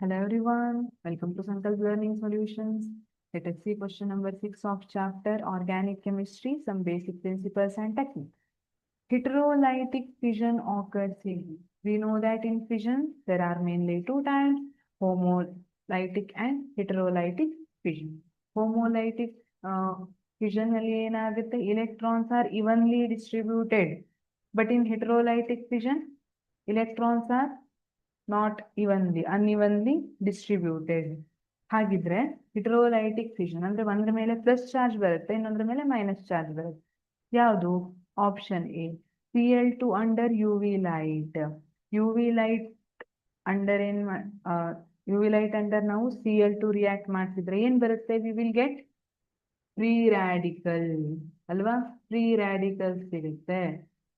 Hello everyone, welcome to Sankalp Learning Solutions. Let us see question number 6 of chapter Organic Chemistry, some basic principles and techniques. Heterolytic fission occurs in. We know that in fission there are mainly two types, homolytic and heterolytic fission. Homolytic fission ಅಲ್ಲಿ ಏನಾಗುತ್ತೆ electrons are evenly distributed, but in heterolytic fission electrons are not evenly unevenly distributed. ಹಾಗಿದ್ರೆ heterolytic fission ಅಂದ್ರೆ ಒಂದ್ರ ಮೇಲೆ plus charge ಬರುತ್ತೆ, ಇನ್ನೊಂದ್ರ ಮೇಲೆ minus charge ಬರುತ್ತೆ. ಯಾವುದು? Option A, Cl2 under UV light. UV light under UV light under ನಾವು Cl2 react ಮಾಡ್ತಿದ್ರೆ ಏನ್ ಬರುತ್ತೆ? We will get free radical ಅಲ್ವಾ? ಫ್ರೀ ರ್ಯಾಡಿಕಲ್ ಸಿಗುತ್ತೆ.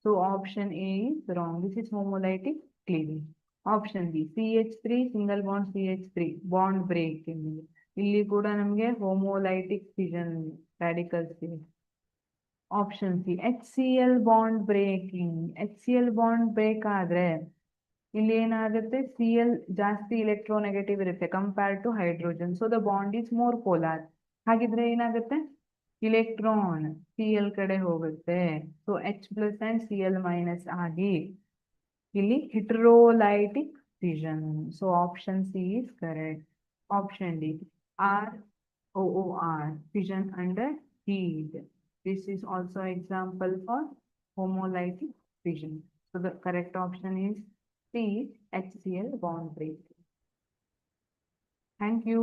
So option A is wrong. This is homolytic cleaving. Option B, CH3 single bond CH3 bond break. ಇಲ್ಲಿ ಕೂಡ ನಮಗೆ homolytic fission radicals ಇದೆ. Option C, HCl bond breaking. HCl bond break ಆದ್ರೆ ಇಲ್ಲಿ ಏನಾಗುತ್ತೆ? Cl ಜಾಸ್ತಿ electronegative ಇರುತ್ತೆ compared to hydrogen, so the bond is more polar. ಹಾಗಿದ್ರೆ ಏನಾಗುತ್ತೆ? ಇಲೆಕ್ಟ್ರಾನ್ Cl ಕಡೆ ಹೋಗುತ್ತೆ, ಸೊ H+ ಅಂಡ್ Cl- ಆಗಿ ಇಲ್ಲಿ heterolytic fission. So option C is correct. Option D, ROOR, fission under heat. This is also example for homolytic fission. So the correct option is C, HCl bond break. Thank you.